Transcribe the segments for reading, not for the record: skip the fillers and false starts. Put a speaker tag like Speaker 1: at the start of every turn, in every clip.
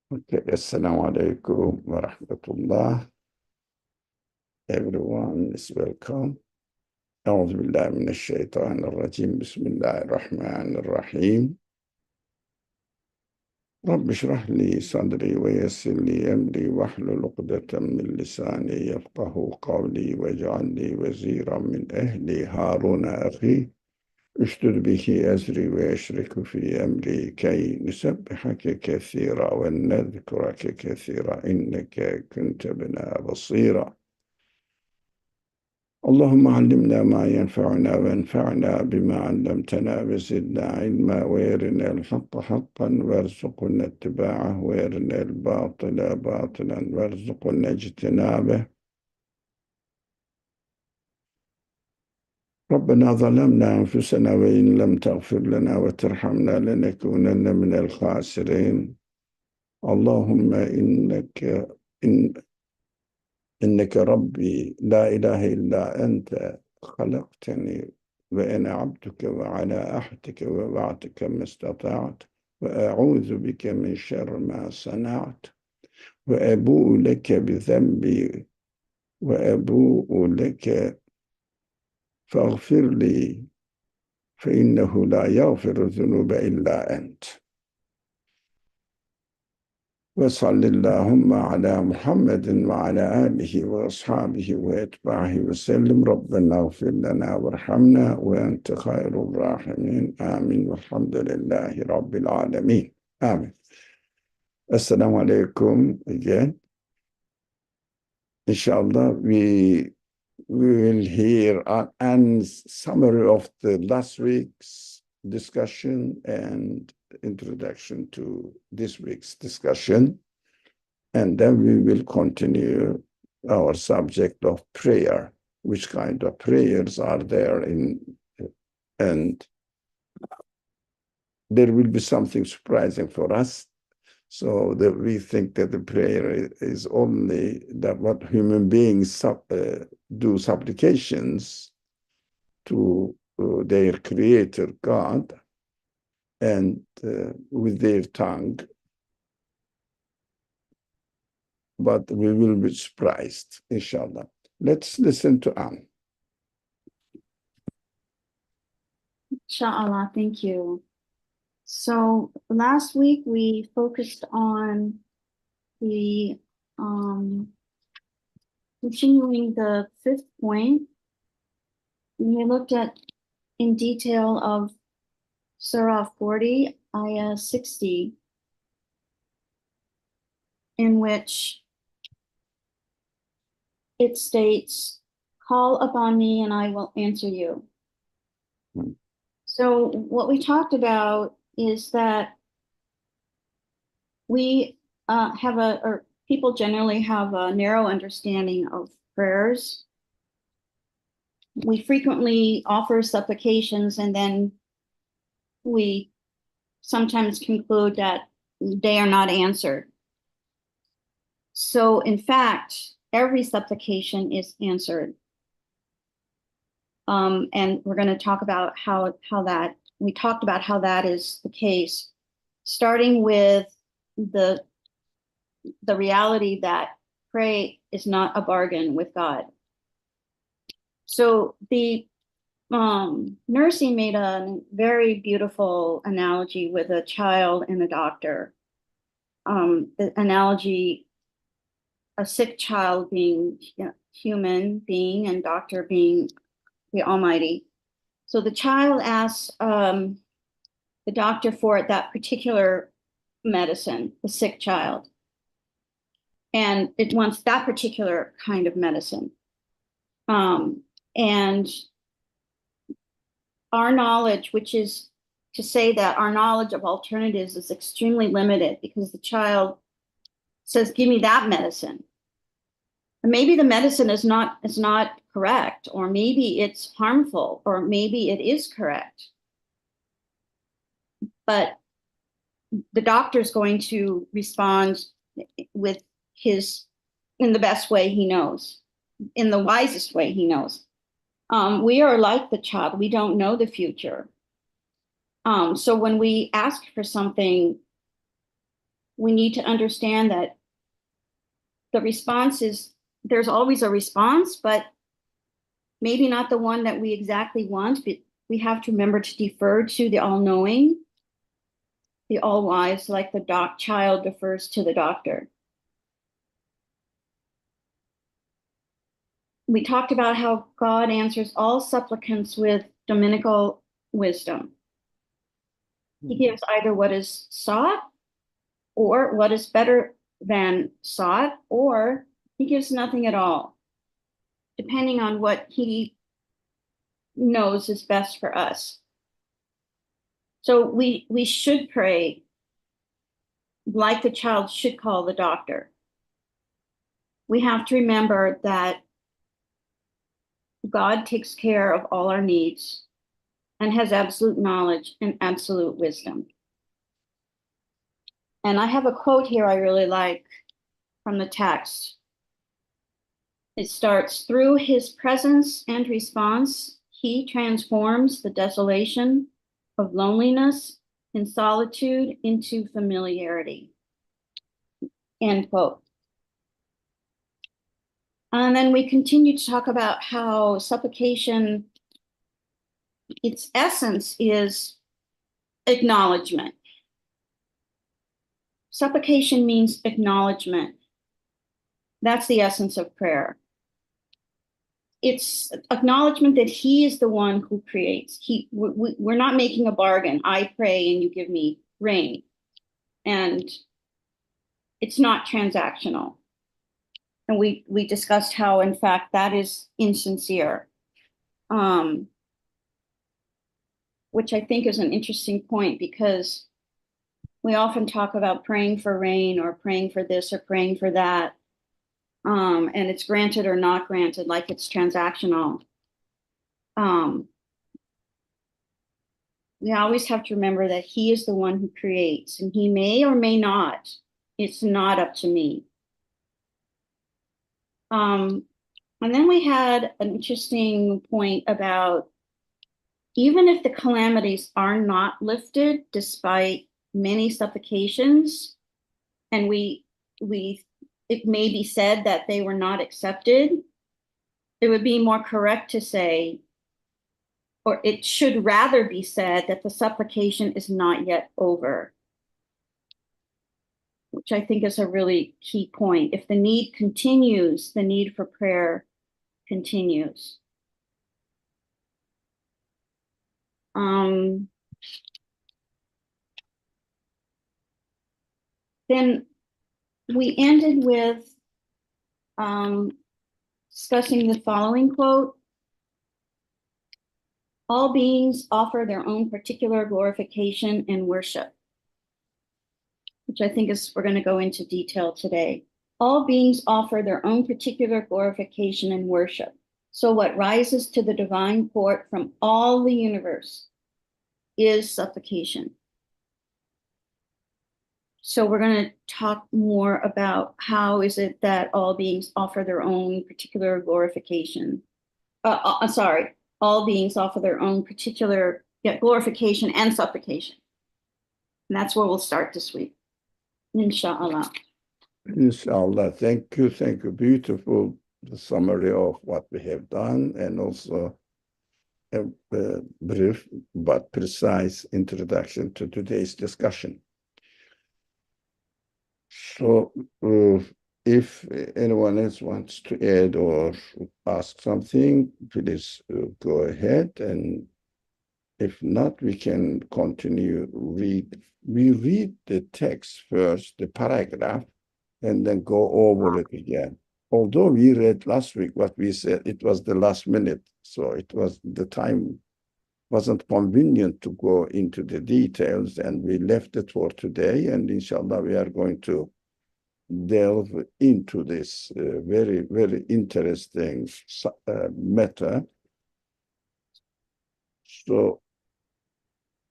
Speaker 1: Okay, Assalamu alaikum wa rahmatullah. Everyone is welcome. أعوذ بالله من الشيطان الرجيم. بسم الله الرحمن الرحيم. رب اشرح لي صدري ويسر لي أمري واحلل عقدة من لساني يفقه قولي واجعل لي وزيرا من أهلي هارون أخي اشدد به أزري ويشرك في أمري كي نسبحك كثيرا ونذكرك كثيرا إنك كنت بنا بصيرا. اللهم علمنا ما ينفعنا وانفعنا بما علمتنا وزدنا علما وارنا الحق حقا وارزقنا اتباعه وارنا الباطل باطلا وارزقنا اجتنابه. ربنا ظلمنا أنفسنا وإن لم تغفر لنا وترحمنا لنكونن من الخاسرين. اللهم إنك ربي لا إله إلا أنت خلقتني وأنا عبدك وعلى عهدك ووعدك ما استطعت وأعوذ بك من شر ما صنعت وأبوء لك بذنبي وأبوء لك فاغفر لي فإنه لا يغفر الذنوب إلا أنت. وصل اللهم على محمد وعلى آله وأصحابه وأتباعه وسلم. ربنا اغفر لنا وارحمنا وأنت خير الراحمين. آمين والحمد لله رب العالمين. آمين. Assalamu alaikum again. Inshallah, we will hear a summary of the last week's discussion and introduction to this week's discussion. And then we will continue our subject of prayer, which kind of prayers are there and there will be something surprising for us. So that we think that the prayer is only that what human beings do supplications to their creator God and with their tongue, but we will be surprised, inshallah. Let's listen to Anne.
Speaker 2: Inshallah, thank you. So last week we focused on the continuing the fifth point. And we looked at in detail of Surah 40, Ayah 60, in which it states, "Call upon me and I will answer you." So what we talked about is that we or people generally have a narrow understanding of prayers. We frequently offer supplications and then we sometimes conclude that they are not answered. So in fact, every supplication is answered. And we're going to talk about how that is the case, starting with the reality that pray is not a bargain with God. So the Nursing made a very beautiful analogy with a child and a doctor. The analogy, a sick child being a human being and doctor being the Almighty. So the child asks the doctor for that particular medicine, the sick child, and it wants that particular kind of medicine. And our knowledge, which is to say that our knowledge of alternatives is extremely limited because the child says, "Give me that medicine." And maybe the medicine is not correct, or maybe it's harmful, or maybe it is correct. But the doctor is going to respond with in the best way he knows, in the wisest way he knows. We are like the child. We don't know the future. So when we ask for something, we need to understand that the response is, there's always a response, but maybe not the one that we exactly want, but we have to remember to defer to the all-knowing, the all-wise, like the child defers to the doctor. We talked about how God answers all supplicants with dominical wisdom. He gives either what is sought or what is better than sought, or he gives nothing at all, depending on what he knows is best for us. So we should pray like the child should call the doctor. We have to remember that God takes care of all our needs and has absolute knowledge and absolute wisdom. And I have a quote here I really like from the text. It starts, "Through his presence and response, he transforms the desolation of loneliness and solitude into familiarity." End quote. And then we continue to talk about how supplication, its essence is acknowledgement. Supplication means acknowledgement. That's the essence of prayer. It's acknowledgement that he is the one who creates. We're not making a bargain. I pray and you give me rain. And it's not transactional. And we discussed how, in fact, that is insincere, which I think is an interesting point, because we often talk about praying for rain or praying for this or praying for that. And it's granted or not granted, like it's transactional. We always have to remember that he is the one who creates, and he may or may not. It's not up to me. And then we had an interesting point about, even if the calamities are not lifted, despite many supplications, and it may be said that they were not accepted, it would be more correct to say, or it should rather be said, that the supplication is not yet over, which I think is a really key point. If the need continues, the need for prayer continues. Then we ended with discussing the following quote: "All beings offer their own particular glorification and worship," which I think is, we're going to go into detail today. All beings offer their own particular glorification and worship. So what rises to the divine court from all the universe is supplication. So we're going to talk more about how is it that all beings offer their own particular glorification. All beings offer their own particular glorification and supplication. And that's where we'll start this week. Inshallah.
Speaker 1: Inshallah. Thank you. Thank you. Beautiful summary of what we have done, and also a brief but precise introduction to today's discussion. So if anyone else wants to add or ask something, please go ahead. And if not, we can continue read. We read the text first, the paragraph, and then go over it again. Although we read last week what we said, it was the last minute. So it was, the time wasn't convenient to go into the details, and we left it for today. And inshallah, we are going to delve into this very, very interesting matter. So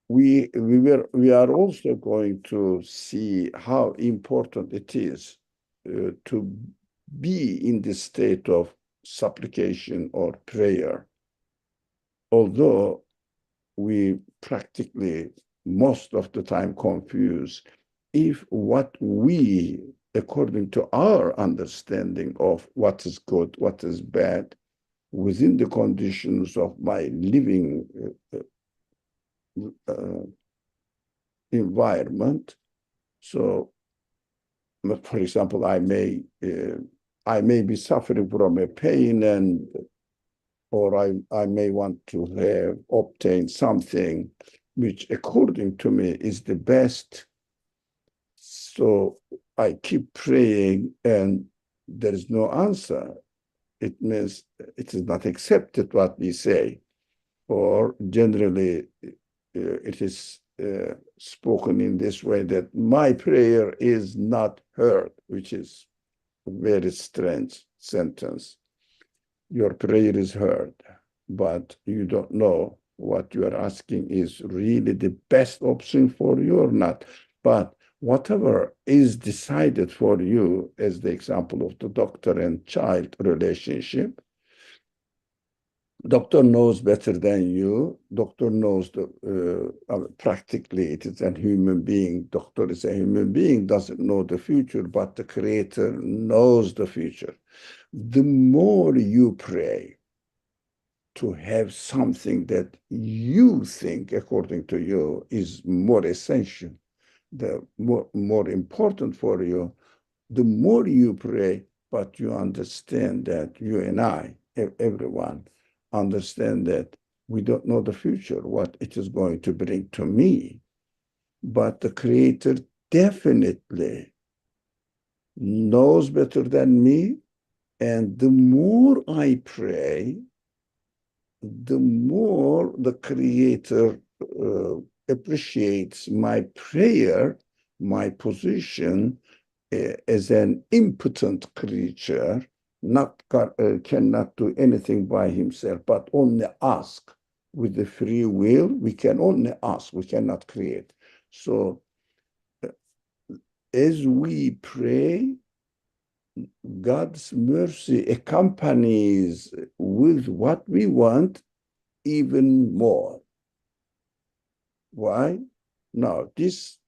Speaker 1: we are also going to see how important it is to be in this state of supplication or prayer. Although we practically most of the time confuse if what we, according to our understanding of what is good, what is bad, within the conditions of my living uh, environment. So, for example, I may be suffering from a pain, and or I may want to have obtained something which, according to me, is the best. So I keep praying, and there is no answer. It means it is not accepted what we say, or generally it is spoken in this way that my prayer is not heard, which is a very strange sentence. Your prayer is heard, but you don't know what you are asking is really the best option for you or not. But whatever is decided for you, as the example of the doctor and child relationship, doctor knows better than you. Doctor knows practically it is a human being. Doctor is a human being, doesn't know the future, but the creator knows the future. The more you pray to have something that you think, according to you, is more essential, the more important for you, the more you pray, but you understand that you and I, everyone, understand that we don't know the future, what it is going to bring to me. But the Creator definitely knows better than me. And the more I pray, the more the Creator appreciates my prayer, my position as an impotent creature, cannot do anything by himself, but only ask. With the free will, we can only ask, we cannot create. So as we pray, God's mercy accompanies with what we want even more. Why? Now, this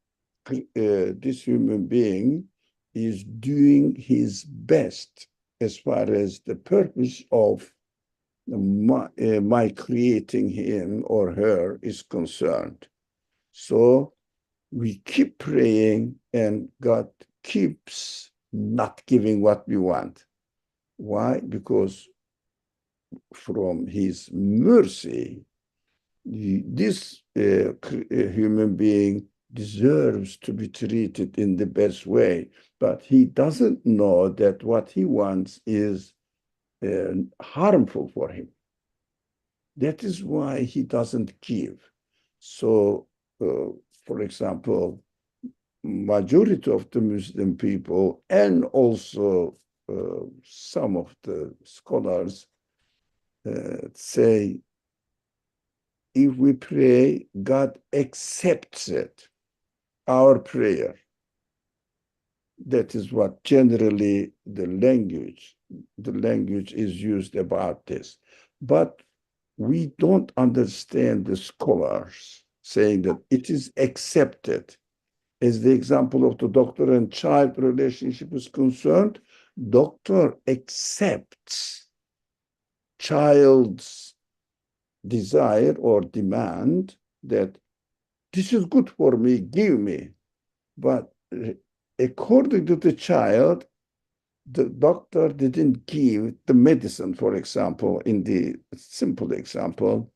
Speaker 1: human being is doing his best as far as the purpose of my creating him or her is concerned. So we keep praying, and God keeps not giving what we want. Why? Because from his mercy, this human being deserves to be treated in the best way, but he doesn't know that what he wants is harmful for him. That is why he doesn't give. So, for example, majority of the Muslim people and also some of the scholars say if we pray, God accepts it, our prayer. That is what generally the language is used about this. But we don't understand the scholars saying that it is accepted. As the example of the doctor and child relationship is concerned, doctor accepts child's desire or demand that this is good for me, give me. But according to the child, the doctor didn't give the medicine, for example, in the simple example,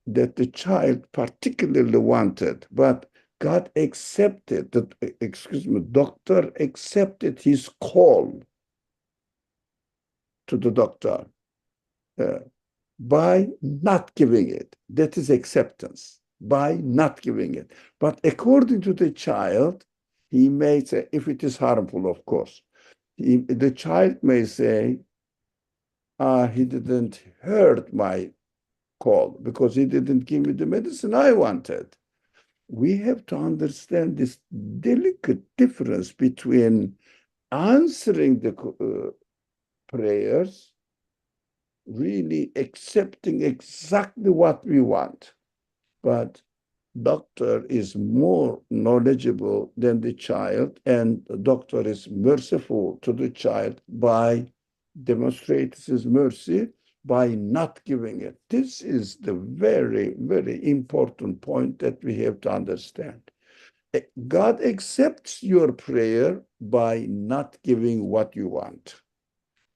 Speaker 1: that the child particularly wanted. But God accepted that, doctor accepted his call to the doctor by not giving it. That is acceptance, by not giving it. But according to the child, he may say, if it is harmful, of course, the child may say, he didn't heard my call because he didn't give me the medicine I wanted. We have to understand this delicate difference between answering the prayers, really accepting exactly what we want, but doctor is more knowledgeable than the child, and the doctor is merciful to the child by demonstrating his mercy by not giving it. This is the very, very important point that we have to understand. God accepts your prayer by not giving what you want.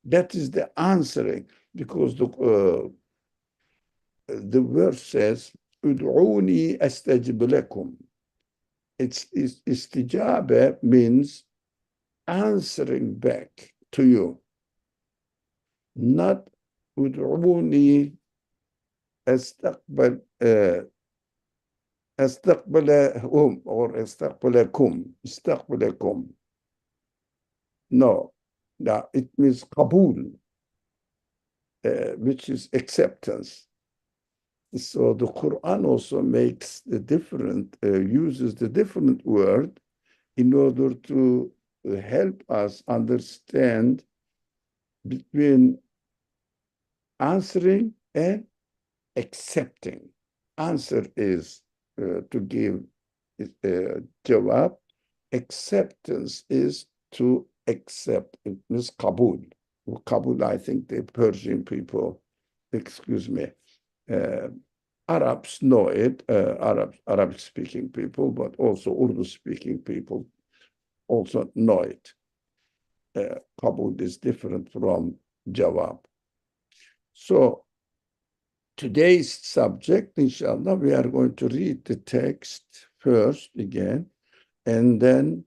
Speaker 1: That is the answering, because the verse says, "Ud'uni astajib lakum." It's istijaba means answering back to you, not ud'uni astaqbal astaqbalahum or istaqbalakum. No, it means qabul, which is acceptance. So the Quran also makes the different, uses the different word in order to help us understand between answering and accepting. Answer is to give jawab. Acceptance is to accept. It means kabul. Kabul, I think the Persian people, excuse me, Arabs know it, Arabic-speaking people, but also Urdu-speaking people also know it. Kabul is different from jawab. So today's subject, inshallah, we are going to read the text first again, and then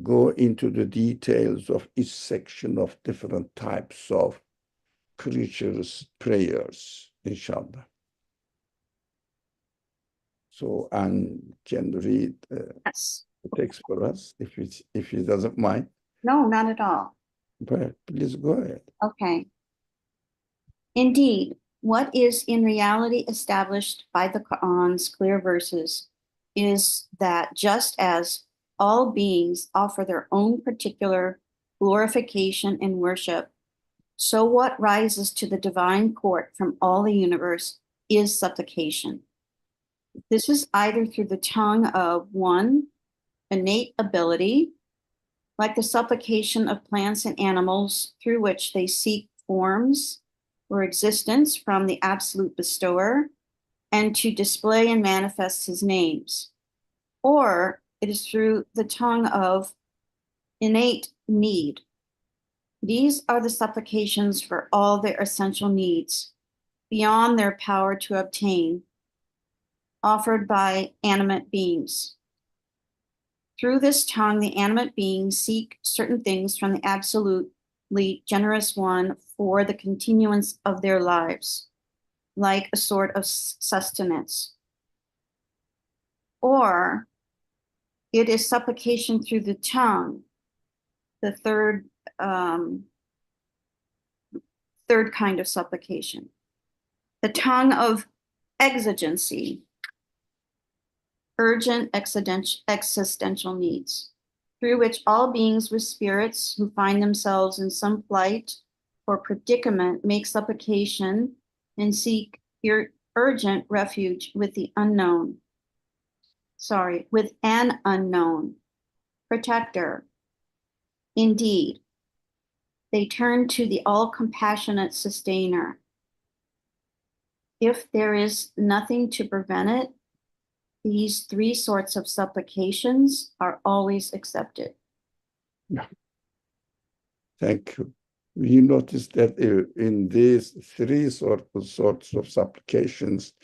Speaker 1: go into the details of each section of different types of creatures' prayers, inshallah. So Anne can read
Speaker 2: Yes.
Speaker 1: the text for us, if he doesn't mind.
Speaker 2: No, not at all.
Speaker 1: But please go ahead.
Speaker 2: Okay. Indeed, what is in reality established by the Quran's clear verses is that just as all beings offer their own particular glorification and worship, so what rises to the divine court from all the universe is supplication. This is either through the tongue of one, innate ability, like the supplication of plants and animals through which they seek forms or existence from the absolute bestower, and to display and manifest his names. Or it is through the tongue of innate need. These are the supplications for all their essential needs, beyond their power to obtain, offered by animate beings. Through this tongue, the animate beings seek certain things from the absolutely generous one for the continuance of their lives, like a sort of sustenance. Or it is supplication through the tongue, the third kind of supplication. The tongue of exigency, urgent existential needs, through which all beings with spirits who find themselves in some plight or predicament make supplication and seek urgent refuge with with an unknown protector. Indeed, they turn to the all-compassionate sustainer. If there is nothing to prevent it, these three sorts of supplications are always accepted.
Speaker 1: Yeah. Thank you. You notice that in these three sorts of supplications,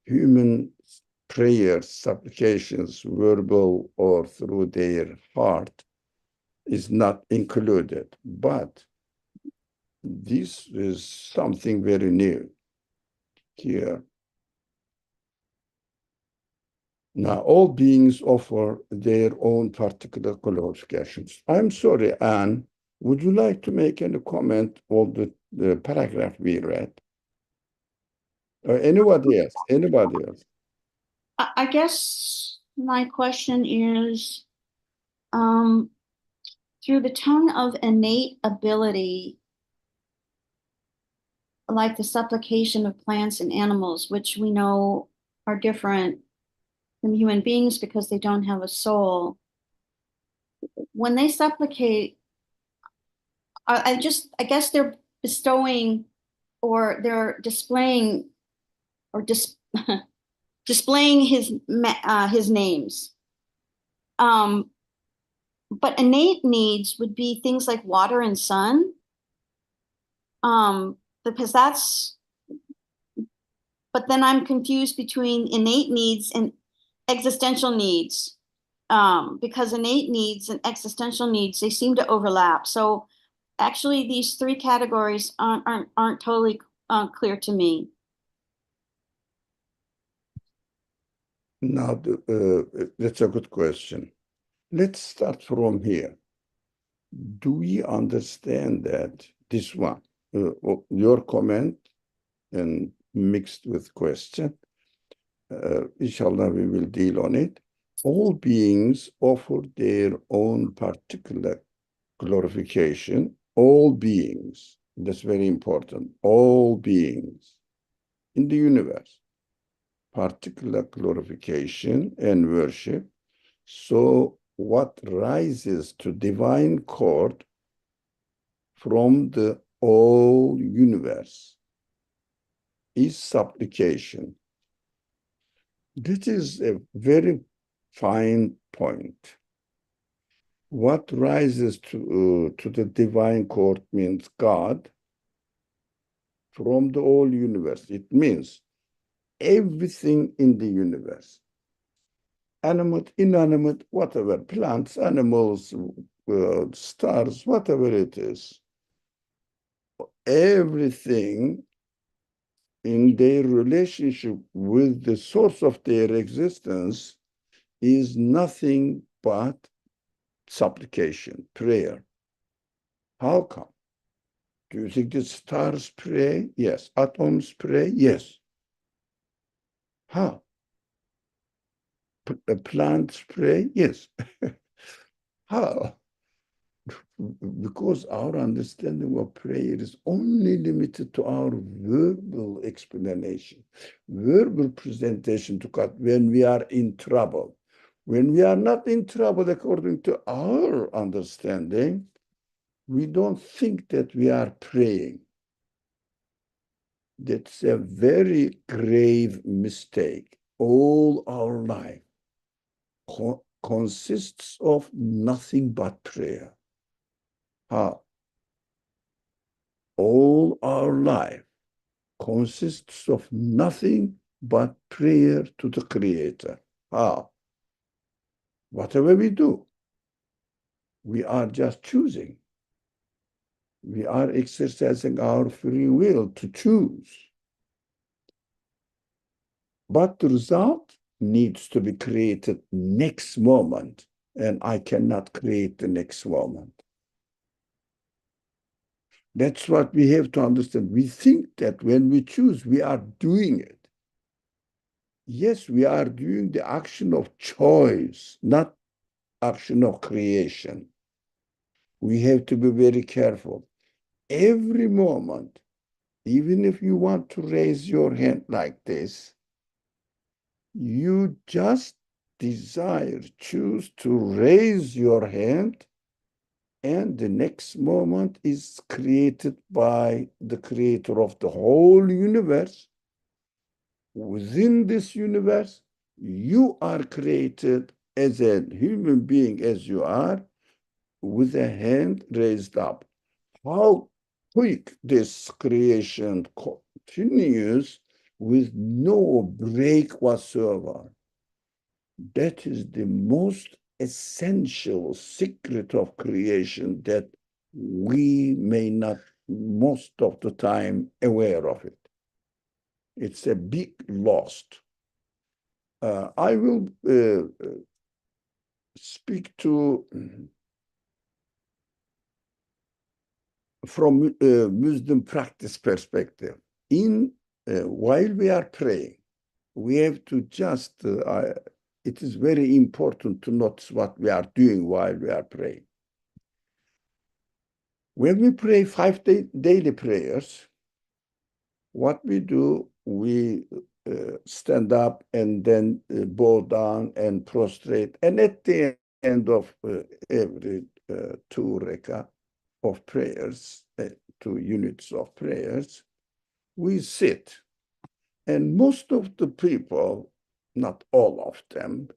Speaker 1: human prayers, supplications, verbal or through their heart, is not included. But this is something very new here. Now, all beings offer their own particular qualifications. I'm sorry, Anne, would you like to make any comment on the paragraph we read? Or anybody else? Anybody else?
Speaker 2: I guess my question is, through the tongue of innate ability, like the supplication of plants and animals, which we know are different than human beings because they don't have a soul. When they supplicate, I guess they're bestowing or they're displaying or displaying his names. But innate needs would be things like water and sun, because that's. But then I'm confused between innate needs and existential needs, because innate needs and existential needs, they seem to overlap. So actually, these three categories aren't totally clear to me.
Speaker 1: Now, that's a good question. Let's start from here. Do we understand that this one, your comment and mixed with question, inshallah, we will deal on it. All beings offer their own particular glorification. All beings, that's very important. All beings in the universe, particular glorification and worship. So what rises to divine court from the whole universe is supplication. This is a very fine point. What rises to the divine court means God from the whole universe. It means everything in the universe. Animate, inanimate, whatever, plants, animals, stars, whatever it is. Everything in their relationship with the source of their existence is nothing but supplication, prayer. How come? Do you think the stars pray? Yes. Atoms pray? Yes. How? Plants pray? Yes. How? Because our understanding of prayer is only limited to our verbal explanation, verbal presentation to God when we are in trouble. When we are not in trouble, according to our understanding, we don't think that we are praying. That's a very grave mistake. All our life consists of nothing but prayer. How? All our life consists of nothing but prayer to the Creator. How? Whatever we do, we are just choosing. We are exercising our free will to choose. But the result needs to be created next moment, and I cannot create the next moment. That's what we have to understand. We think that when we choose, we are doing it. Yes, we are doing the action of choice, not action of creation. We have to be very careful. Every moment, even if you want to raise your hand like this, you just choose to raise your hand, and the next moment is created by the creator of the whole universe. Within this universe, you are created as a human being as you are, with a hand raised up. How quick this creation continues with no break whatsoever. That is the most essential secret of creation that we may not most of the time aware of it. It's a big loss. I will speak to from Muslim practice perspective. While we are praying, we have to just, it is very important to notice what we are doing while we are praying. When we pray daily prayers, what we do, we stand up and then bow down and prostrate. And at the end of every two reka of prayers, 2 units of prayers, we sit. And most of the people, not all of them,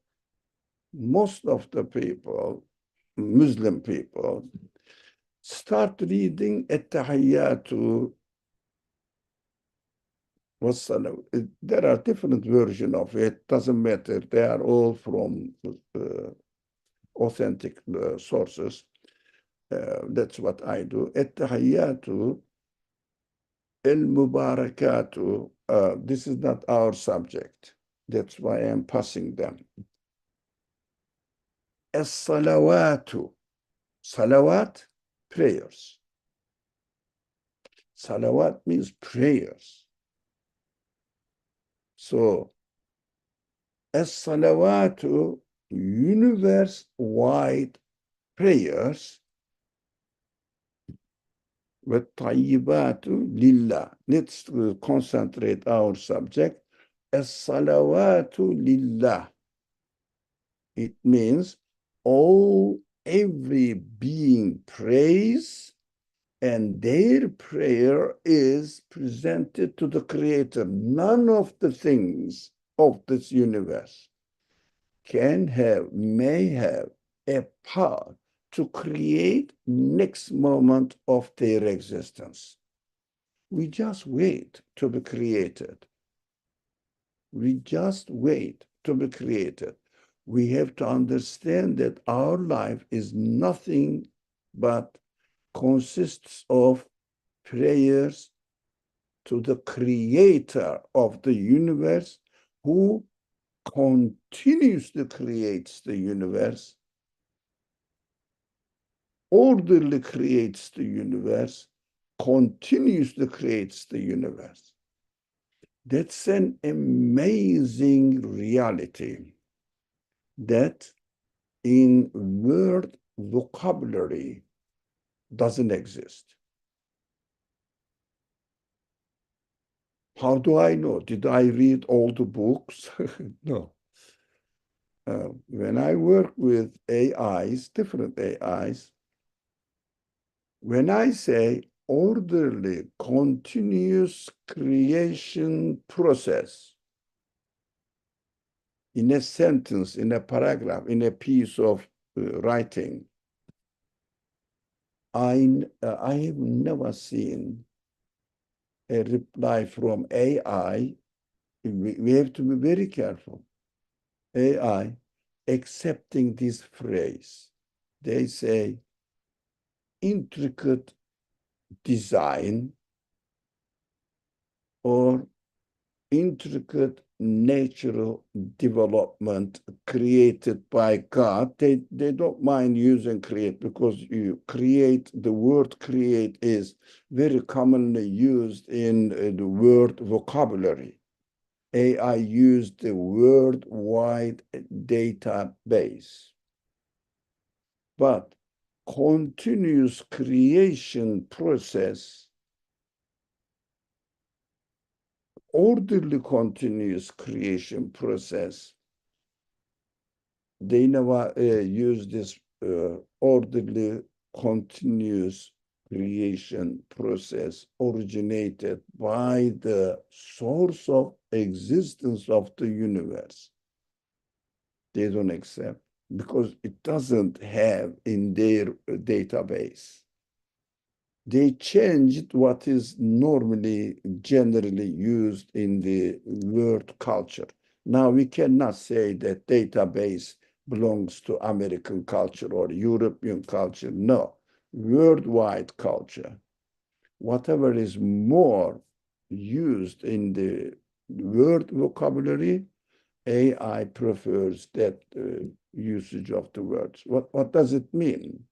Speaker 1: most of the people, Muslim people, start reading At-Tahiyyatu wassalam. There are different versions of it. Doesn't matter. They are all from authentic sources. That's what I do. At-Tahiyyatu al-Mubarakatu. This is not our subject. That's why I'm passing them. As-Salawatu. Salawat, prayers. Salawat means prayers. So, as-salawatu, universe-wide prayers, وَالطَّيِّبَاتُ lillah. Let's concentrate our subject. As-salawatu lillah. It means every being prays, and their prayer is presented to the Creator. None of the things of this universe may have a power to create next moment of their existence. We just wait to be created. We just wait to be created. We have to understand that our life is nothing but consists of prayers to the creator of the universe, who continuously creates the universe, orderly creates the universe, continuously creates the universe. That's an amazing reality that in word vocabulary doesn't exist. How do I know? Did I read all the books? No. When I work with AIs, different AIs, when I say orderly, continuous creation process in a sentence, in a paragraph, in a piece of writing, I have never seen a reply from AI. We have to be very careful. AI accepting this phrase. They say intricate design or intricate natural development created by God. They don't mind using create, because you create, the word create is very commonly used in the word vocabulary. AI used the worldwide database. But continuous creation process, orderly continuous creation process, they never use this orderly continuous creation process originated by the source of existence of the universe. They don't accept, because it doesn't have in their database. They changed what is normally generally used in the world culture. Now we cannot say that database belongs to American culture or European culture. No, worldwide culture. Whatever is more used in the word vocabulary, AI prefers that usage of the words. What does it mean?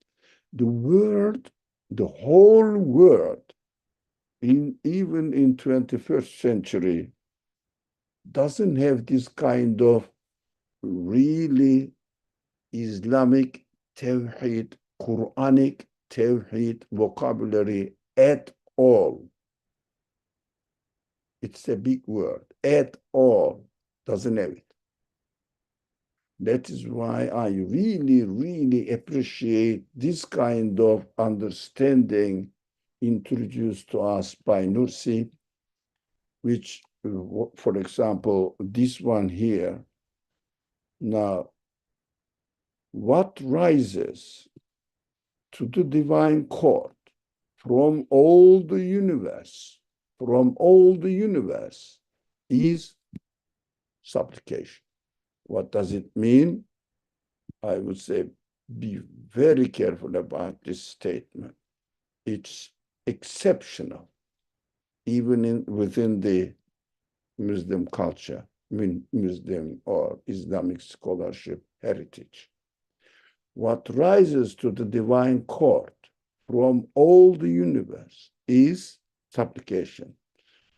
Speaker 1: The word, the whole world, even in 21st century, doesn't have this kind of really Islamic Tawheed, Quranic Tawheed vocabulary at all. It's a big word. at all. Doesn't have it. That is why I really, really appreciate this kind of understanding introduced to us by Nursi, which, for example, this one here. Now, what rises to the divine court from all the universe, is supplication. What does it mean? I would say be very careful about this statement. It's exceptional, even within the Muslim culture, Muslim or Islamic scholarship heritage. What rises to the divine court from all the universe is supplication.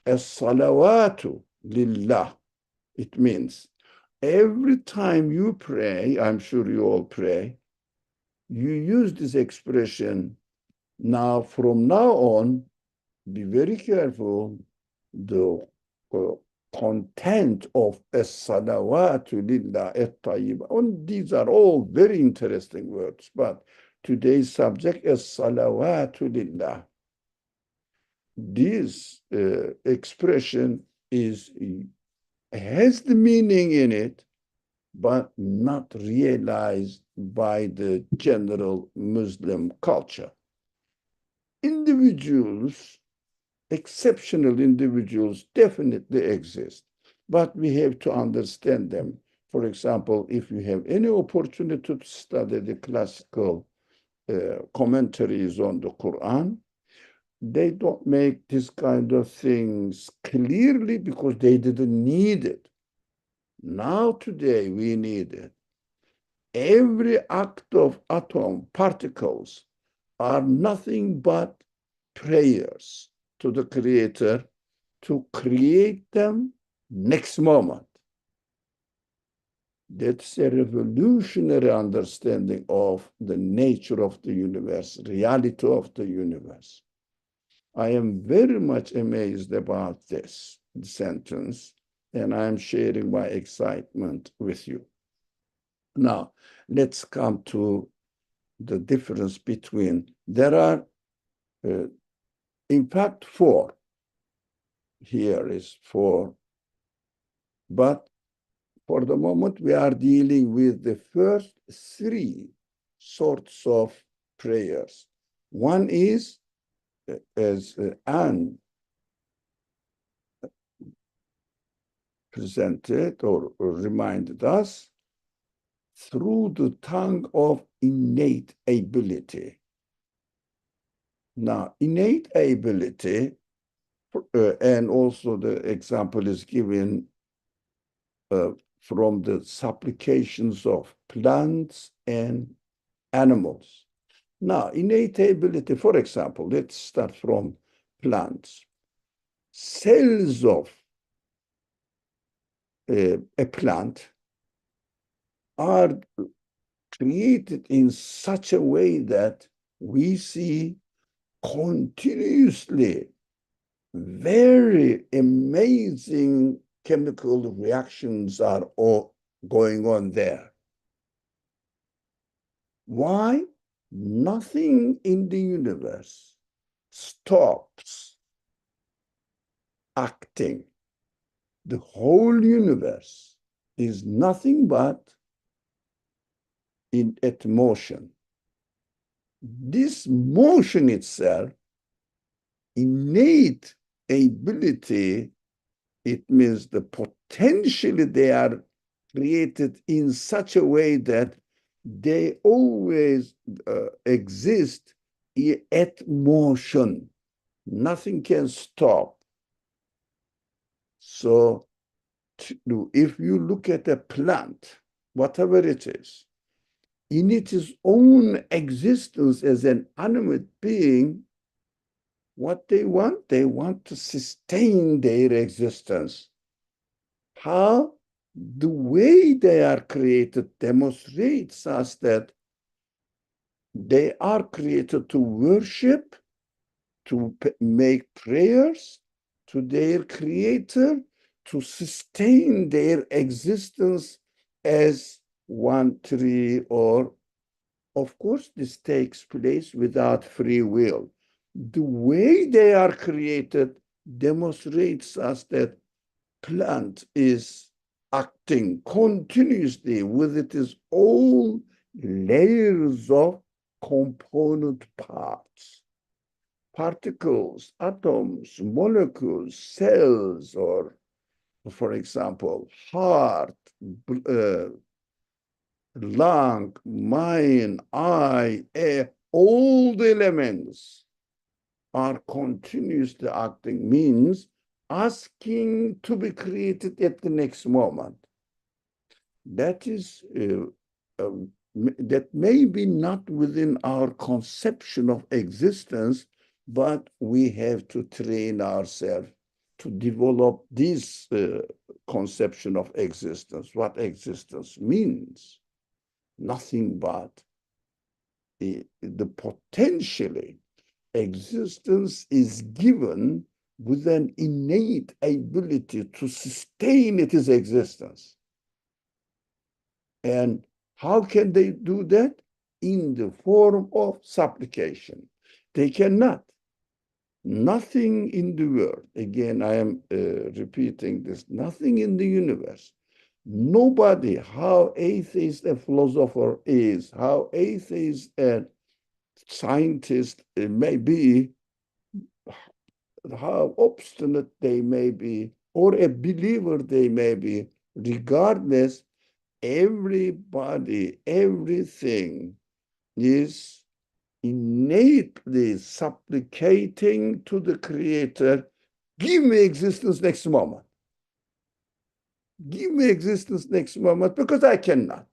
Speaker 1: As-salawatu lillah. It means every time you pray, I'm sure you all pray, you use this expression. Now, from now on, be very careful. The content of as-salawatu lillah at-tayyibah. And these are all very interesting words, but today's subject is salawatu lillah. This expression has the meaning in it, but not realized by the general Muslim culture. Individuals, exceptional individuals, definitely exist, but we have to understand them. For example, if you have any opportunity to study the classical commentaries on the Quran, they don't make this kind of things clearly because they didn't need it. Now, today, we need it. Every act of atom particles are nothing but prayers to the Creator to create them next moment. That's a revolutionary understanding of the nature of the universe, reality of the universe. I am very much amazed about this sentence, and I'm sharing my excitement with you. Now, let's come to the difference between, there are, in fact, four. Here is four. But for the moment, we are dealing with the first three sorts of prayers. One is, as Anne presented or reminded us, through the tongue of innate ability. Now, innate ability, and also the example is given from the supplications of plants and animals. Now, innate ability, for example, let's start from plants. Cells of a plant are created in such a way that we see continuously very amazing chemical reactions are all going on there. Why? Nothing in the universe stops acting. The whole universe is nothing but at motion. This motion itself, innate ability, it means the potentially they are created in such a way that they always exist at motion. Nothing can stop. So if you look at a plant, whatever it is, in its own existence as an animate being, what they want to sustain their existence. How? The way they are created demonstrates us that they are created to worship, to make prayers to their Creator, to sustain their existence as one tree, or of course, this takes place without free will. The way they are created demonstrates us that plant is acting continuously with its own layers of component parts, particles, atoms, molecules, cells, or, for example, heart, lung, mind, eye, air, all the elements are continuously acting, means asking to be created at the next moment. That is, that may be not within our conception of existence, but we have to train ourselves to develop this conception of existence, what existence means. Nothing but the potentially existence is given with an innate ability to sustain its existence. And how can they do that? In the form of supplication. They cannot. Nothing in the world, again, I am repeating this, nothing in the universe, nobody, how atheist a philosopher is, how atheist a scientist may be, how obstinate they may be, or a believer they may be, regardless, everybody, everything is innately supplicating to the Creator, give me existence next moment. Give me existence next moment, because I cannot.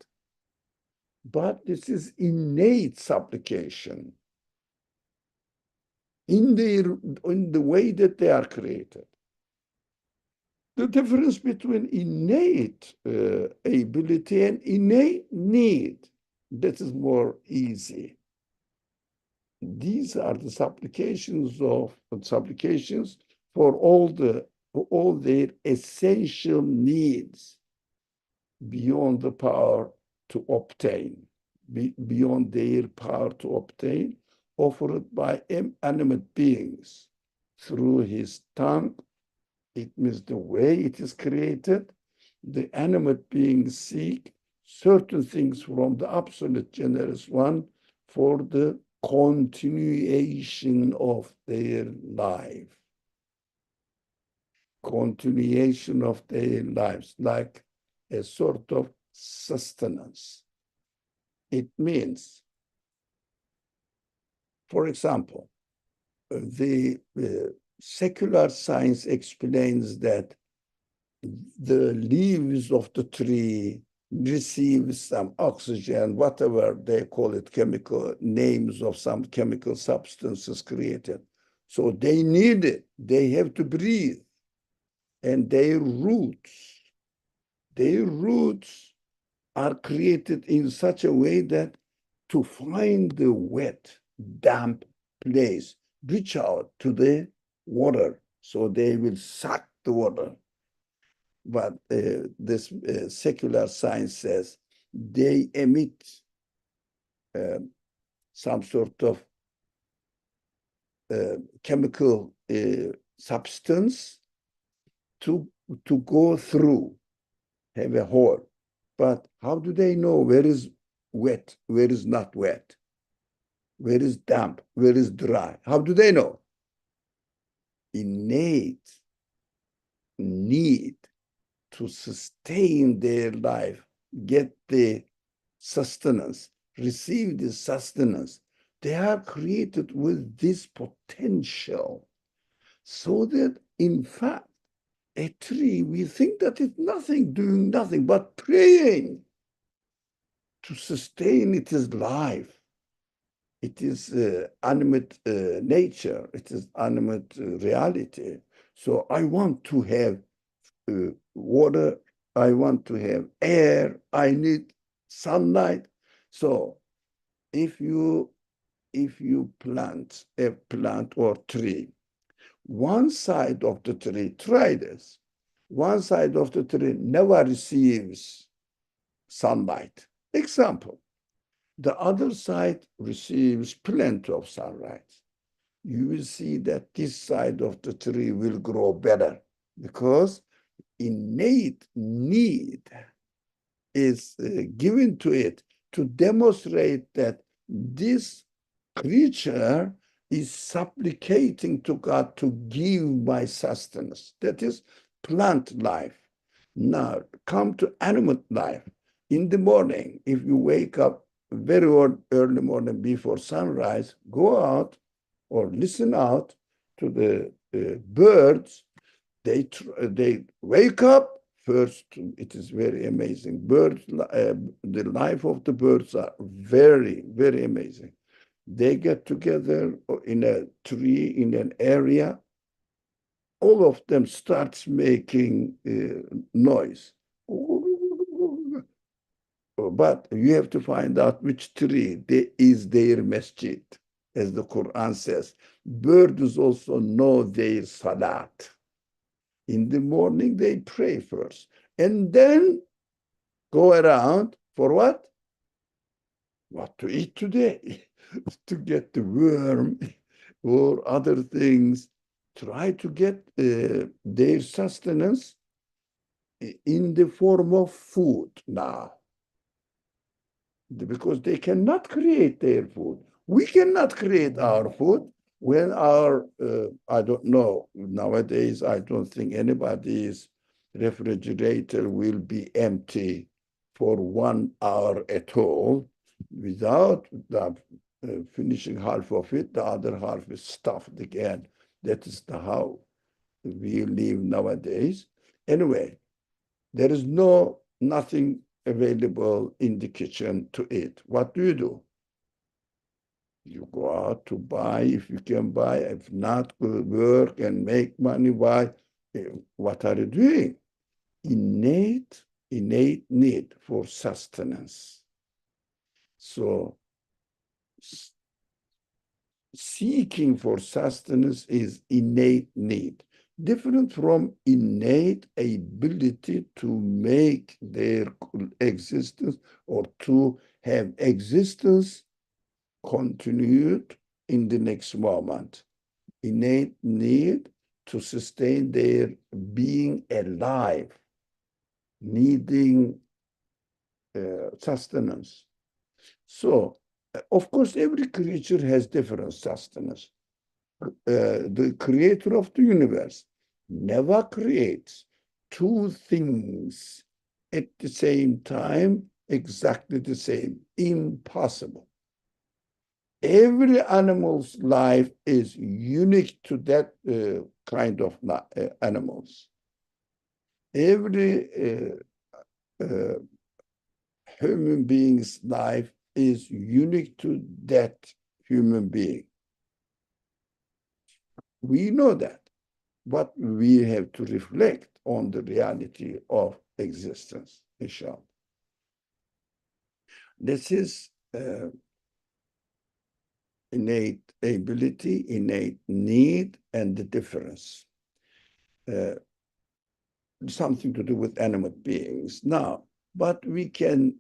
Speaker 1: But this is innate supplication in the way that they are created. The difference between innate ability and innate need, that is more easy. These are the supplications for all their essential needs beyond the power to obtain, beyond their power to obtain, offered by animate beings through his tongue. It means the way it is created, the animate beings seek certain things from the absolute generous one for the continuation of their life. Continuation of their lives, like a sort of sustenance. It means, for example, the secular science explains that the leaves of the tree receive some oxygen, whatever they call it, chemical names of some chemical substances created. So they need it. They have to breathe. And their roots are created in such a way that to find the wet, damp place, reach out to the water, so they will suck the water. But this secular science says they emit some sort of chemical substance to go through, have a hole. But how do they know where is wet, where is not wet, where is damp, where is dry? How do they know? Innate need to sustain their life, get the sustenance, receive the sustenance. They are created with this potential, so that in fact, a tree, we think that it's nothing, doing nothing, but praying to sustain its life. It is animate nature, it is animate reality. So I want to have water, I want to have air, I need sunlight. So if you plant a plant or tree, one side of the tree, try this. One side of the tree never receives sunlight. Example, the other side receives plenty of sunlight. You will see that this side of the tree will grow better because innate need is given to it to demonstrate that this creature is supplicating to God to give my sustenance. That is plant life. Now, come to animal life. In the morning, if you wake up very early morning before sunrise, go out or listen out to the birds. They wake up first. It is very amazing. Birds, the life of the birds are very, very amazing. They get together in a tree in an area. All of them starts making noise. But you have to find out which tree is their masjid, as the Quran says. Birds also know their salat. In the morning, they pray first, and then go around for what? What to eat today? To get the worm or other things. Try to get their sustenance in the form of food now, because they cannot create their food. We cannot create our food when I don't know, nowadays, I don't think anybody's refrigerator will be empty for 1 hour at all without finishing half of it, the other half is stuffed again. That is how we live nowadays. Anyway, there is nothing available in the kitchen to eat. What do? You go out to buy if you can buy. If not, go work and make money. Why? What are you doing? Innate need for sustenance. So seeking for sustenance is innate need, different from innate ability to make their existence or to have existence continued in the next moment. Innate need to sustain their being alive, needing sustenance. So, of course, every creature has different sustenance. The creator of the universe never creates two things at the same time, exactly the same. Impossible. Every animal's life is unique to that kind of animals. Every human being's life is unique to that human being. We know that, but we have to reflect on the reality of existence, inshallah. This is innate ability, innate need, and the difference. Something to do with animate beings. Now, but we can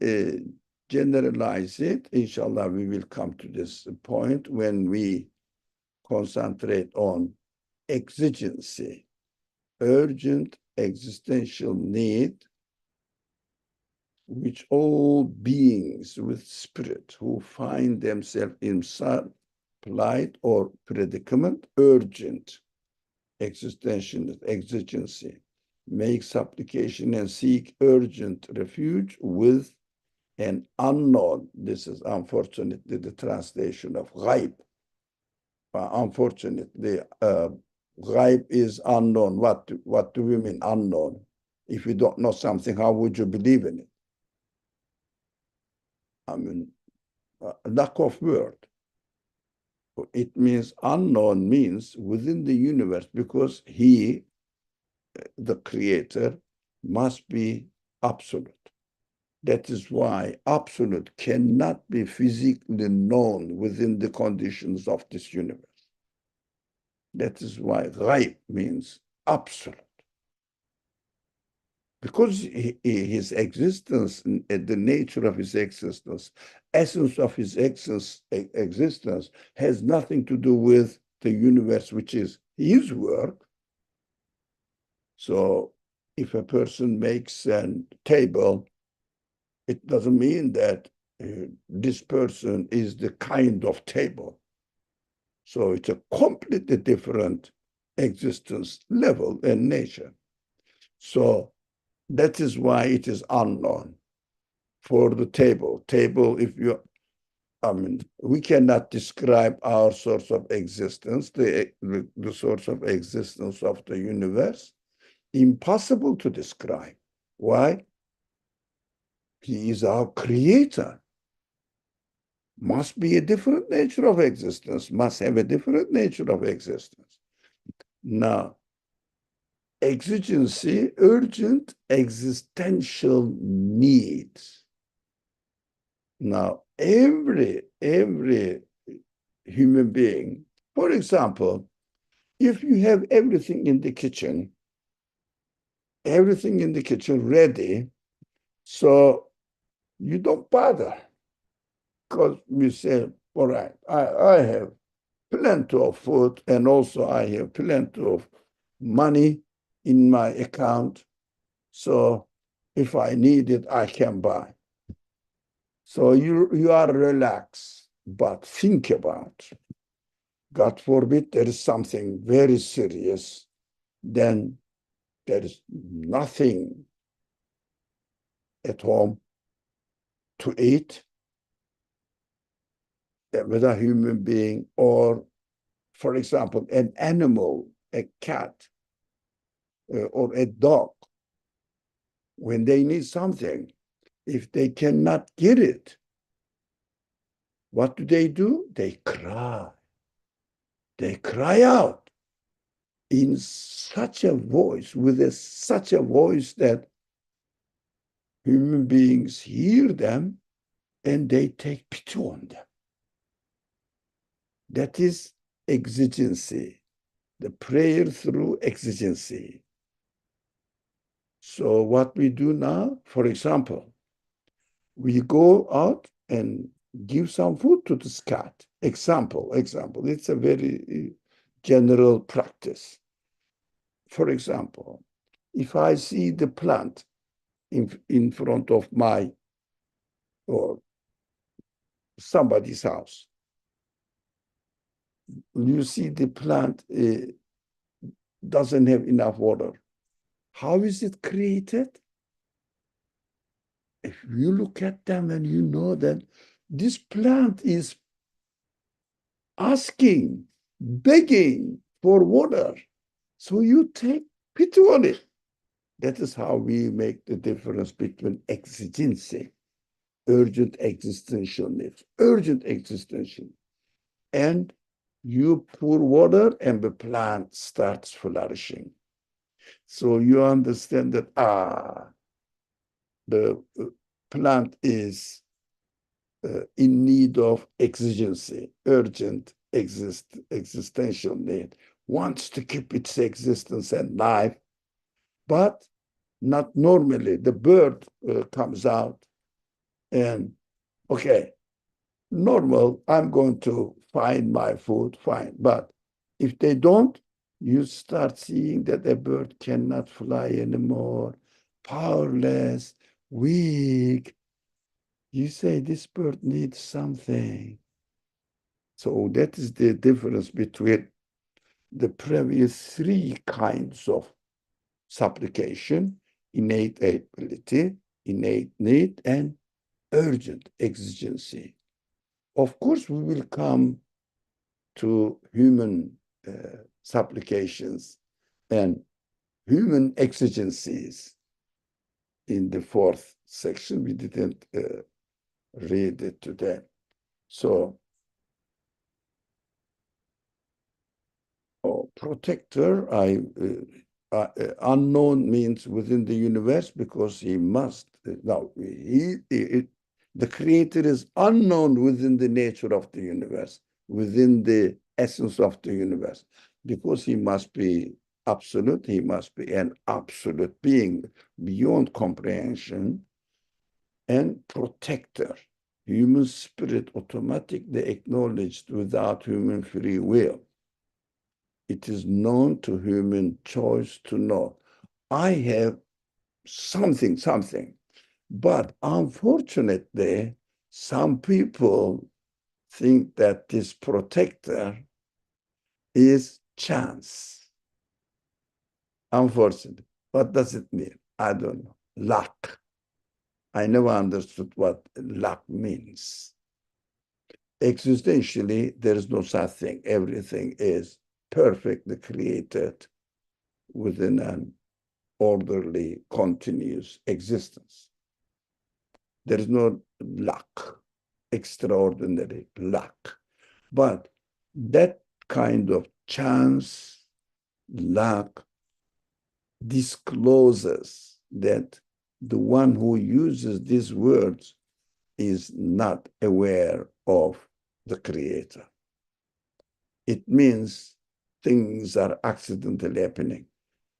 Speaker 1: generalize it. Inshallah, we will come to this point when we concentrate on exigency, urgent existential need, which all beings with spirit who find themselves in some plight or predicament, urgent existential exigency, make supplication and seek urgent refuge with an unknown. This is unfortunately the translation of ghaib. Unfortunately, ghaib is unknown. What do we mean unknown? If you don't know something, how would you believe in it? I mean, lack of word. It means unknown means within the universe, because he, the creator, must be absolute. That is why absolute cannot be physically known within the conditions of this universe. That is why ghaib means absolute. because his existence, the nature of his existence, essence of his existence has nothing to do with the universe, which is his work. So if a person makes a table, it doesn't mean that this person is the kind of table. So it's a completely different existence level and nature. So that is why it is unknown for the table. Table, if you, I mean, we cannot describe our source of existence, the source of existence of the universe. Impossible to describe. Why? He is our creator. Must be a different nature of existence, must have a different nature of existence. Now, exigency, urgent existential needs. Now, every human being, for example, if you have everything in the kitchen ready, so you don't bother because you say, all right, I have plenty of food and also I have plenty of money in my account. So if I need it, I can buy. So you are relaxed, but think about, God forbid, there is something very serious, then there is nothing at home to eat with a human being, or, for example, an animal, a cat, or a dog, when they need something, if they cannot get it, what do? They cry. They cry out in such a voice, with such a voice that human beings hear them and they take pity on them. That is exigency, the prayer through exigency. So what we do now, for example, we go out and give some food to this cat. Example. It's a very general practice. For example, if I see the plant in front of my or somebody's house, you see the plant doesn't have enough water. How is it created? If you look at them and you know that this plant is asking, begging for water, so you take pity on it. That is how we make the difference between exigency, urgent existential needs, urgent existential, and you pour water and the plant starts flourishing. So you understand that the plant is in need of exigency, urgent existential need, wants to keep its existence and life, but not normally. The bird comes out and, okay, normal, I'm going to find my food, fine. But if they don't, you start seeing that a bird cannot fly anymore, powerless, weak. You say this bird needs something. So that is the difference between the previous three kinds of supplication: innate ability, innate need, and urgent exigency. Of course, we will come to human supplications and human exigencies in the fourth section. We didn't read it today. So, protector, unknown means within the universe, because he must. Now, the creator is unknown within the nature of the universe, within the essence of the universe, because he must be absolute. He must be an absolute being beyond comprehension and protector. Human spirit automatically acknowledged without human free will. It is known to human choice to know. I have something, but unfortunately, some people think that this protector is chance. Unfortunately. What does it mean? I don't know. Luck. I never understood what luck means. Existentially, there is no such thing. Everything is perfectly created within an orderly, continuous existence. There is no luck, extraordinary luck. But that kind of chance, luck, discloses that the one who uses these words is not aware of the Creator. It means things are accidentally happening.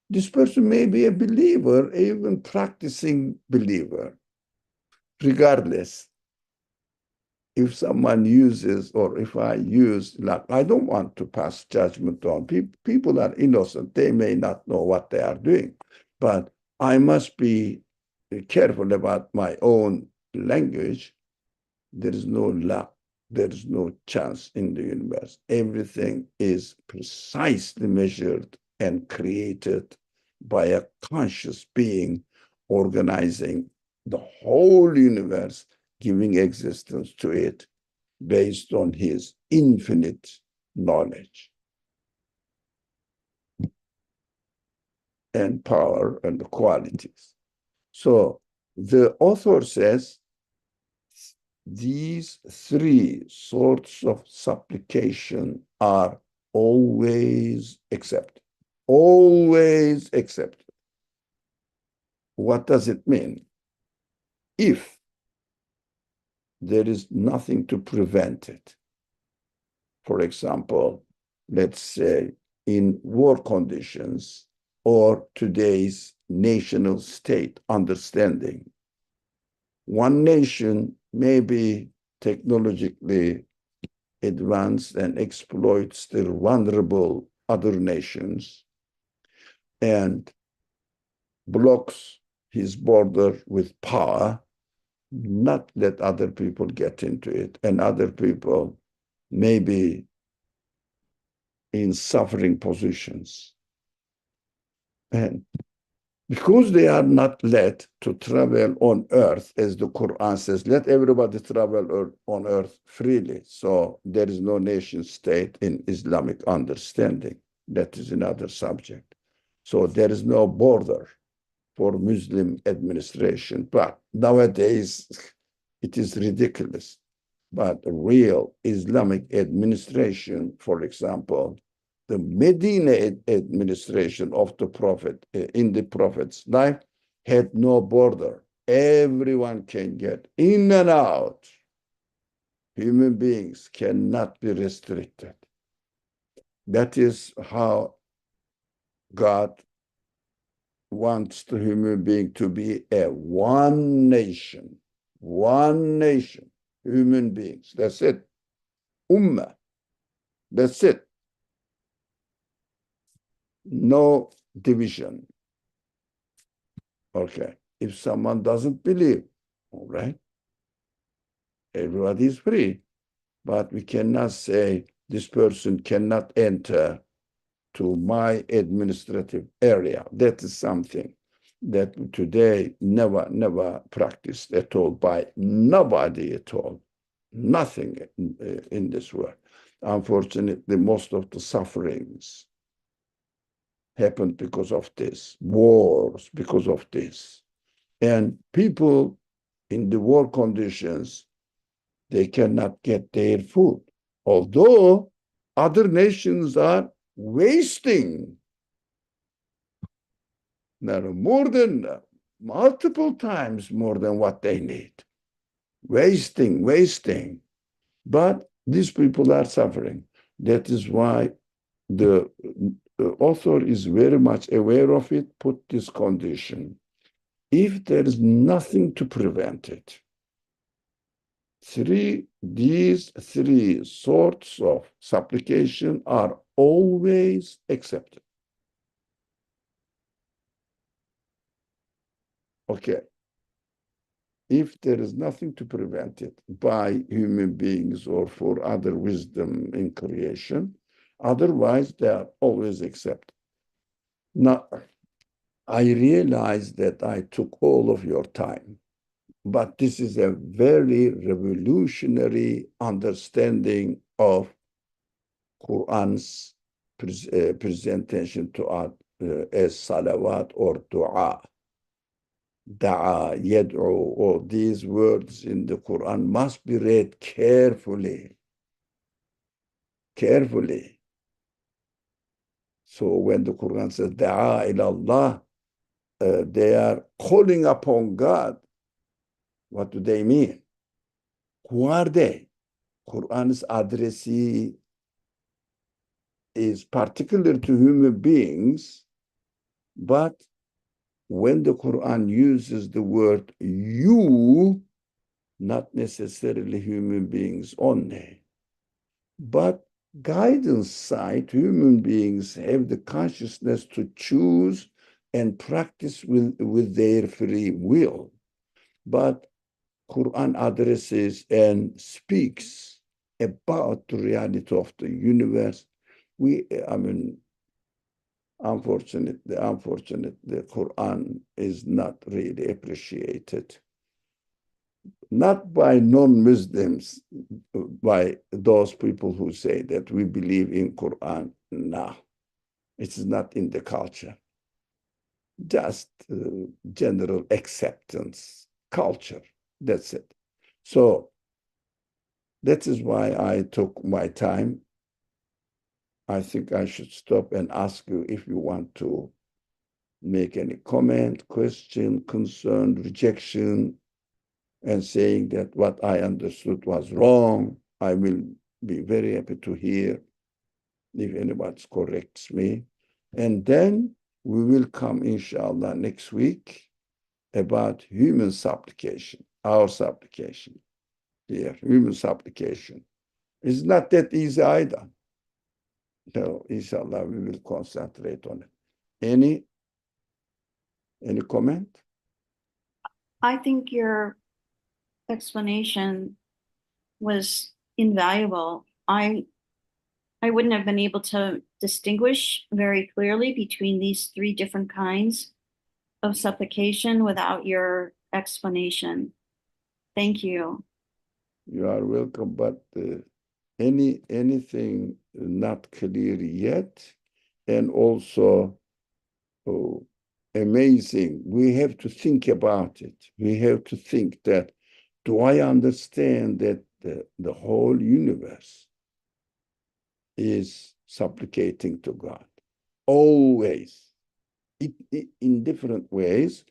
Speaker 1: This person may be a believer, even practicing believer. Regardless, if someone uses, or if I use, like, I don't want to pass judgment on people. People are innocent. They may not know what they are doing, but I must be careful about my own language. There is no luck. There is no chance in the universe. Everything is precisely measured and created by a conscious being organizing the whole universe, giving existence to it based on his infinite knowledge and power and qualities. So the author says these three sorts of supplication are always accepted. Always accepted. What does it mean? If there is nothing to prevent it. For example, let's say in war conditions or today's national state understanding, one nation may be technologically advanced and exploits the vulnerable other nations and blocks his border with power, not let other people get into it, and other people may be in suffering positions. And because they are not let to travel on earth, as the Quran says, let everybody travel on earth freely. So there is no nation state in Islamic understanding. That is another subject. So there is no border for Muslim administration. But nowadays, it is ridiculous. But real Islamic administration, for example, the Medina administration of the Prophet in the Prophet's life had no border. Everyone can get in and out. Human beings cannot be restricted. That is how God wants the human being to be a one nation, human beings. That's it. Ummah. That's it. No division. Okay. If someone doesn't believe, all right, everybody is free. But we cannot say this person cannot enter to my administrative area. That is something that today never practiced at all by nobody at all. Nothing in this world. Unfortunately, most of the sufferings happened because of this, wars because of this. And people in the war conditions, they cannot get their food. Although other nations are wasting more than multiple times more than what they need. Wasting. But these people are suffering. That is why the author is very much aware of it, put this condition. If there is nothing to prevent it, these three sorts of supplication are always accepted. Okay. If there is nothing to prevent it by human beings or for other wisdom in creation, otherwise they are always accepted. Now, I realize that I took all of your time, but this is a very revolutionary understanding of Quran's presentation to us as salawat or dua. Da'a, yad'u, all these words in the Quran must be read carefully. Carefully. So when the Quran says da'a ila Allah, they are calling upon God. What do they mean? Who are they? Quran's addressee is particular to human beings, but when the Quran uses the word you, not necessarily human beings only, but guidance side, human beings have the consciousness to choose and practice with their free will. But Quran addresses and speaks about the reality of the universe. Unfortunately, the Quran is not really appreciated, not by non-Muslims, by those people who say that we believe in Quran. No, it's not in the culture. Just general acceptance, culture. That's it. So that is why I took my time. I think I should stop and ask you if you want to make any comment, question, concern, rejection, and saying that what I understood was wrong. I will be very happy to hear if anybody corrects me. And then we will come, inshallah, next week about human supplication, our supplication. Yeah, human supplication. It's not that easy either. So, inshallah, we will concentrate on it. Any comment?
Speaker 2: I think your explanation was invaluable. I wouldn't have been able to distinguish very clearly between these three different kinds of supplication without your explanation. Thank you.
Speaker 1: You are welcome, but anything not clear yet, and also amazing. We have to think about it. We have to think that, do I understand that the whole universe is supplicating to God? Always. In different ways.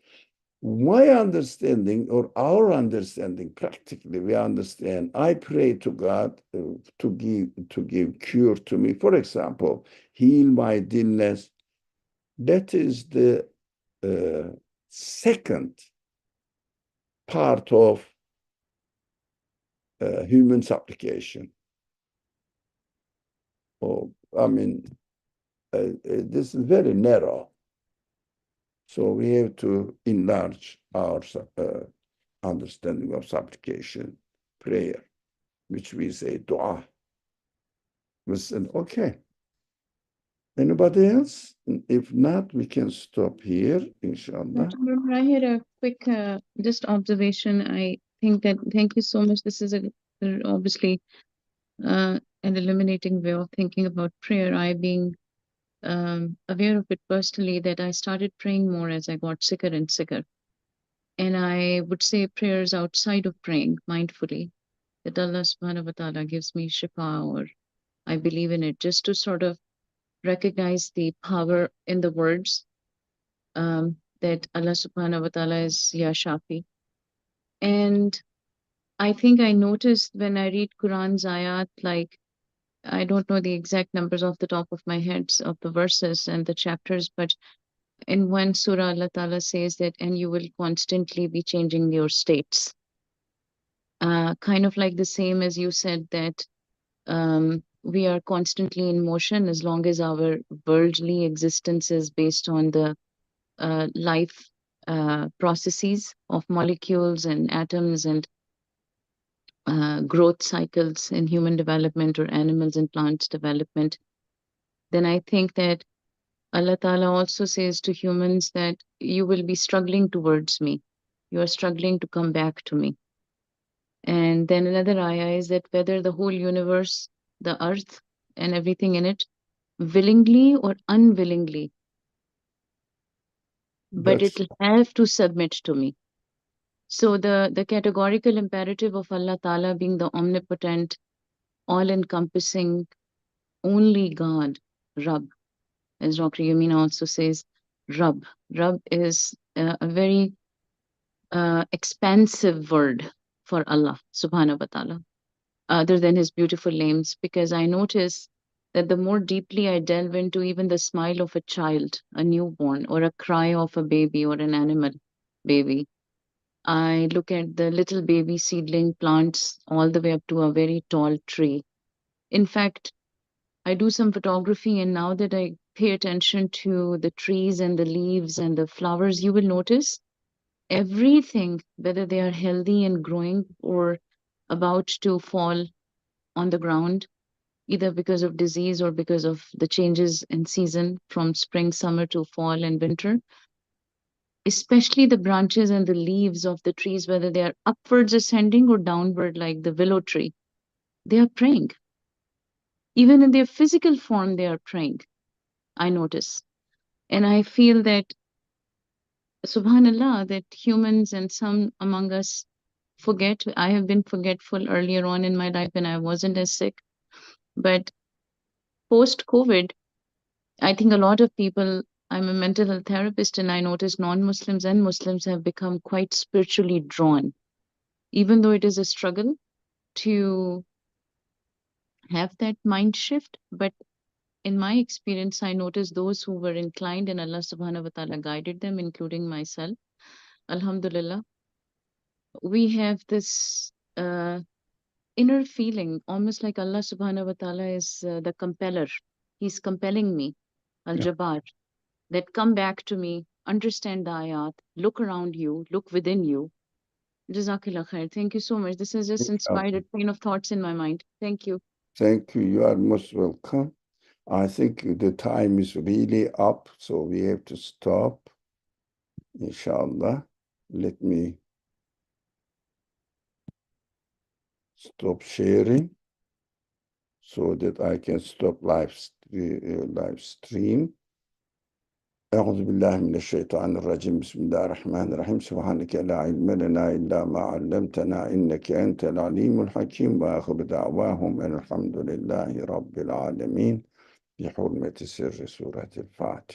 Speaker 1: My understanding or our understanding, practically, we understand, I pray to God to give cure to me. For example, heal my illness. That is the second part of human supplication. Oh, this is very narrow. So we have to enlarge our understanding of supplication, prayer, which we say dua. Listen, okay. Anybody else? If not, we can stop here, inshallah.
Speaker 3: I had a quick just observation. I think that thank you so much. This is obviously an illuminating way of thinking about prayer. I being aware of it personally that I started praying more as I got sicker and sicker. And I would say prayers outside of praying mindfully, that Allah subhanahu wa ta'ala gives me shifa, or I believe in it, just to sort of recognize the power in the words, that Allah subhanahu wa ta'ala is Ya Shafi. And I think I noticed when I read Quran's ayat, like I don't know the exact numbers off the top of my head of the verses and the chapters, but in one surah, Allah Ta'ala says that, and you will constantly be changing your states. Kind of like the same as you said that we are constantly in motion as long as our worldly existence is based on the life processes of molecules and atoms and growth cycles in human development or animals and plants development, then I think that Allah Ta'ala also says to humans that you will be struggling towards me. You are struggling to come back to me. And then another ayah is that whether the whole universe, the earth, and everything in it, willingly or unwillingly, but
Speaker 1: That's
Speaker 3: it'll have to submit to me. So the categorical imperative of Allah Ta'ala being the omnipotent, all-encompassing, only God, Rabb, as Dr. Yamina also says, Rabb. Rabb is a very expansive word for Allah subhanahu wa ta'ala, other than his beautiful names, because I notice that the more deeply I delve into even the smile of a child, a newborn, or a cry of a baby or an animal baby, I look at the little baby seedling plants all the way up to a very tall tree. In fact, I do some photography, and now that I pay attention to the trees and the leaves and the flowers, you will notice everything, whether they are healthy and growing or about to fall on the ground, either because of disease or because of the changes in season from spring, summer to fall and winter, especially the branches and the leaves of the trees, whether they are upwards ascending or downward, like the willow tree, they are praying. Even in their physical form, they are praying, I notice. And I feel that, subhanallah, that humans and some among us forget. I have been forgetful earlier on in my life when I wasn't as sick. But post COVID, I think a lot of people, I'm a mental health therapist, and I notice non Muslims and Muslims have become quite spiritually drawn, even though it is a struggle to have that mind shift. But in my experience, I noticed those who were inclined and Allah subhanahu wa ta'ala guided them, including myself. Alhamdulillah, we have this inner feeling, almost like Allah subhanahu wa ta'ala is the compeller. He's compelling me, Al
Speaker 1: yeah.
Speaker 3: Jabbar, that come back to me, understand the ayat, look around you, look within you. Jazakallah khair. Thank you so much. This has just inspired a train of thoughts in my mind. Thank you.
Speaker 1: Thank you. You are most welcome. I think the time is really up, so we have to stop. Inshallah. Let me stop sharing so that I can stop live stream. أعوذ بالله من الشيطان الرجيم بسم الله الرحمن الرحيم سبحانك لا علم لنا إلا ما علمتنا إنك أنت العليم الحكيم وآخر دعواهم أن الحمد لله رب العالمين بحرمة سر سورة الفاتحة.